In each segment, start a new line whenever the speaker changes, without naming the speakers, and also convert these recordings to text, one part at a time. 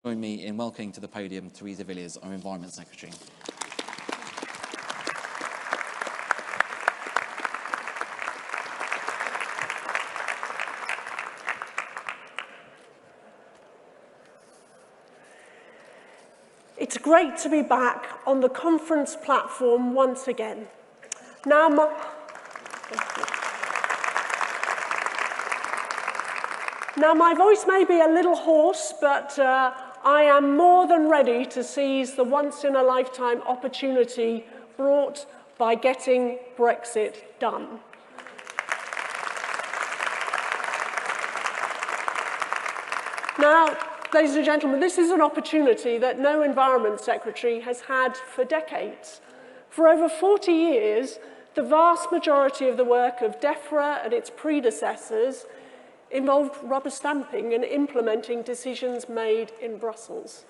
Join me in welcoming to the podium Theresa Villiers, our Environment Secretary.
It's great to be back on the conference platform once again. Now my voice may be a little hoarse, but I am more than ready to seize the once-in-a-lifetime opportunity brought by getting Brexit done. Now, ladies and gentlemen, this is an opportunity that no Environment Secretary has had for decades. For over 40 years, the vast majority of the work of DEFRA and its predecessors involved rubber stamping and implementing decisions made in Brussels.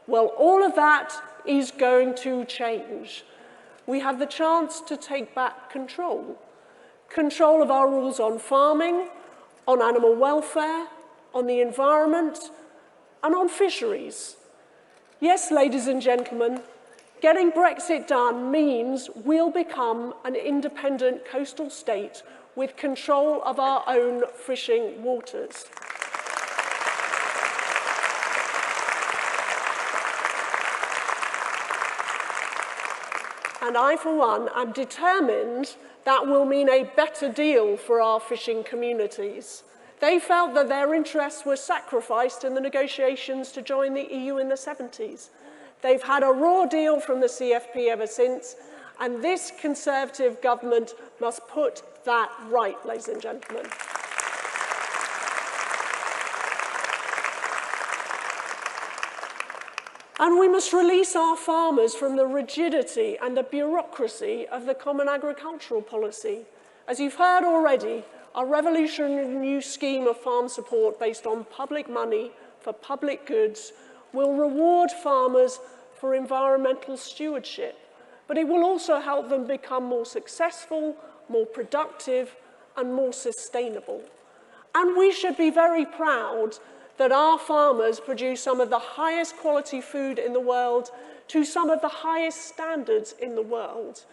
Well, all of that is going to change. We have the chance to take back control. Control of our rules on farming, on animal welfare, on the environment, and on fisheries. Yes, ladies and gentlemen, getting Brexit done means we'll become an independent coastal state with control of our own fishing waters. And I, for one, am determined that will mean a better deal for our fishing communities. They felt that their interests were sacrificed in the negotiations to join the EU in the 70s. They've had a raw deal from the CFP ever since, and this Conservative government must put that right, ladies and gentlemen. And we must release our farmers from the rigidity and the bureaucracy of the Common Agricultural Policy. As you've heard already, our revolutionary new scheme of farm support based on public money for public goods will reward farmers for environmental stewardship, but it will also help them become more successful, more productive, and more sustainable. And we should be very proud that our farmers produce some of the highest quality food in the world to some of the highest standards in the world.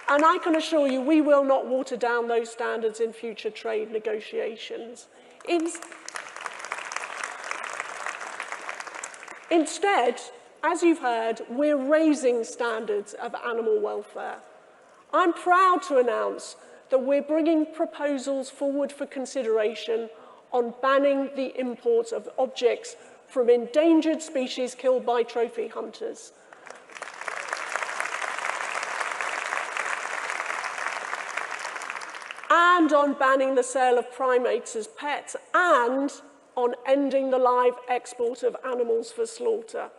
And I can assure you, we will not water down those standards in future trade negotiations. Instead, as you've heard, we're raising standards of animal welfare. I'm proud to announce that we're bringing proposals forward for consideration on banning the imports of objects from endangered species killed by trophy hunters. And on banning the sale of primates as pets, and on ending the live export of animals for slaughter.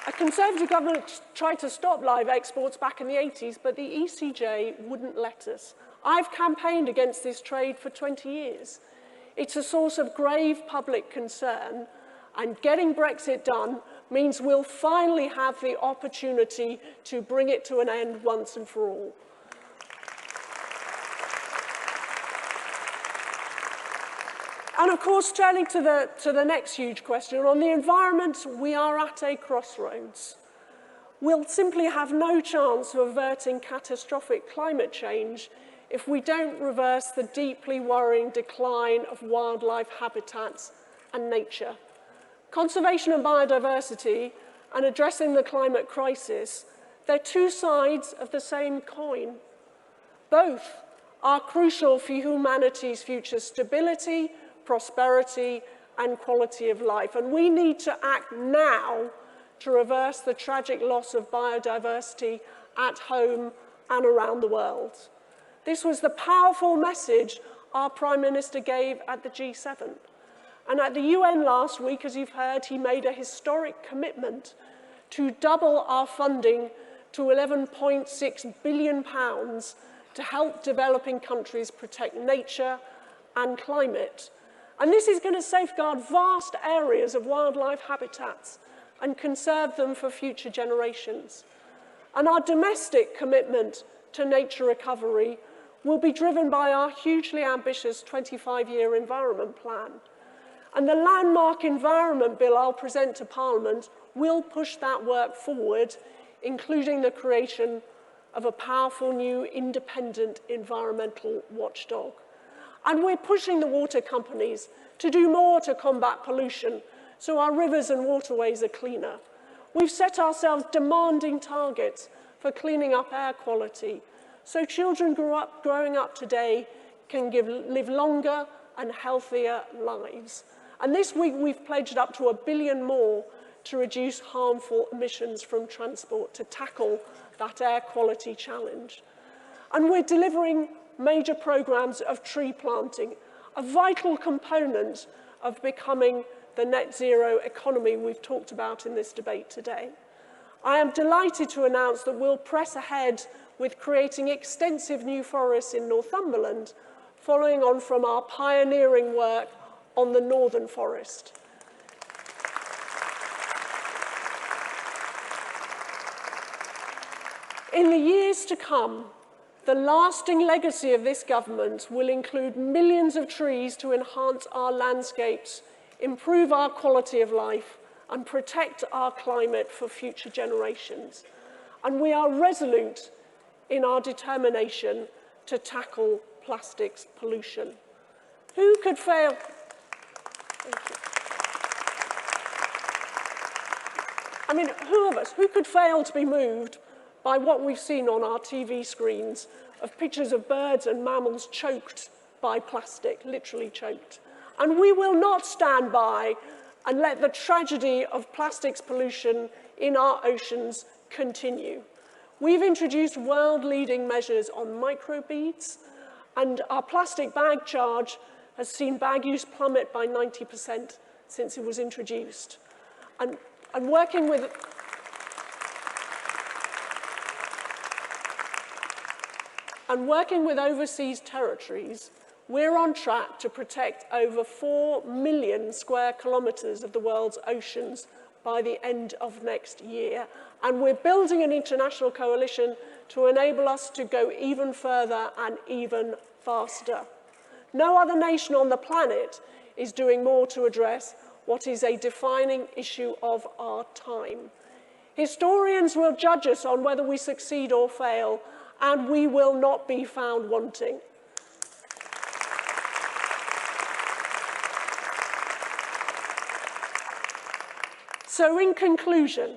A Conservative government tried to stop live exports back in the 80s, but the ECJ wouldn't let us. I've campaigned against this trade for 20 years. It's a source of grave public concern, and getting Brexit done means we'll finally have the opportunity to bring it to an end once and for all. And of course, turning to the next huge question, on the environment, we are at a crossroads. We'll simply have no chance of averting catastrophic climate change if we don't reverse the deeply worrying decline of wildlife habitats and nature. Conservation and biodiversity and addressing the climate crisis, they're two sides of the same coin. Both are crucial for humanity's future stability, prosperity, and quality of life. And we need to act now to reverse the tragic loss of biodiversity at home and around the world. This was the powerful message our Prime Minister gave at the G7. And at the UN last week, as you've heard, he made a historic commitment to double our funding to £11.6 billion to help developing countries protect nature and climate. And this is going to safeguard vast areas of wildlife habitats and conserve them for future generations. And our domestic commitment to nature recovery will be driven by our hugely ambitious 25-year environment plan. And the landmark environment bill I'll present to Parliament will push that work forward, including the creation of a powerful new independent environmental watchdog. And we're pushing the water companies to do more to combat pollution so our rivers and waterways are cleaner. We've set ourselves demanding targets for cleaning up air quality so children growing up today can live longer and healthier lives. And this week we've pledged up to $1 billion more to reduce harmful emissions from transport to tackle that air quality challenge. And we're delivering major programs of tree planting, a vital component of becoming the net zero economy we've talked about in this debate today. I am delighted to announce that we'll press ahead with creating extensive new forests in Northumberland, following on from our pioneering work on the Northern Forest. In the years to come, the lasting legacy of this government will include millions of trees to enhance our landscapes, improve our quality of life, and protect our climate for future generations. And we are resolute in our determination to tackle plastics pollution. Who could fail? Thank you. I mean, who could fail to be moved by what we've seen on our TV screens of pictures of birds and mammals choked by plastic, literally choked. And we will not stand by and let the tragedy of plastics pollution in our oceans continue. We've introduced world-leading measures on microbeads, and our plastic bag charge has seen bag use plummet by 90% since it was introduced. And working with overseas territories, we're on track to protect over 4 million square kilometres of the world's oceans by the end of next year. And we're building an international coalition to enable us to go even further and even faster. No other nation on the planet is doing more to address what is a defining issue of our time. Historians will judge us on whether we succeed or fail, and we will not be found wanting. So in conclusion,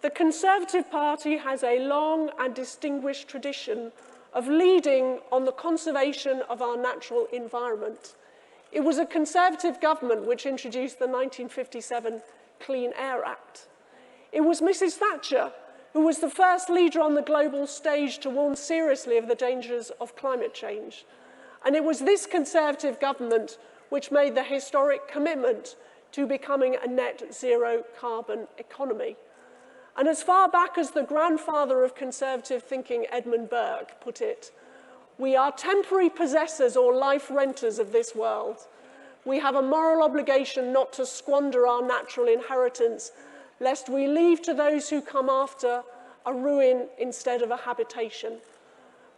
the Conservative Party has a long and distinguished tradition of leading on the conservation of our natural environment. It was a Conservative government which introduced the 1957 Clean Air Act. It was Mrs. Thatcher who was the first leader on the global stage to warn seriously of the dangers of climate change. And it was this Conservative government which made the historic commitment to becoming a net zero carbon economy. And as far back as the grandfather of conservative thinking, Edmund Burke, put it, we are temporary possessors or life renters of this world. We have a moral obligation not to squander our natural inheritance, lest we leave to those who come after a ruin instead of a habitation.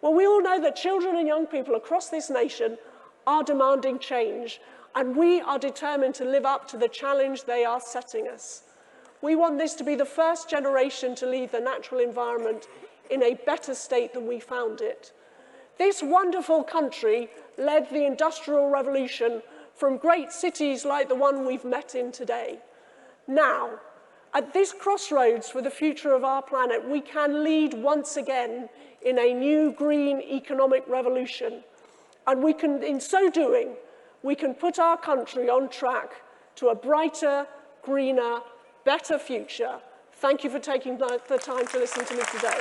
Well, we all know that children and young people across this nation are demanding change, and we are determined to live up to the challenge they are setting us. We want this to be the first generation to leave the natural environment in a better state than we found it. This wonderful country led the Industrial Revolution from great cities like the one we've met in today. Now, at this crossroads for the future of our planet, we can lead once again in a new green economic revolution. And we can, in so doing, we can put our country on track to a brighter, greener, better future. Thank you for taking the time to listen to me today.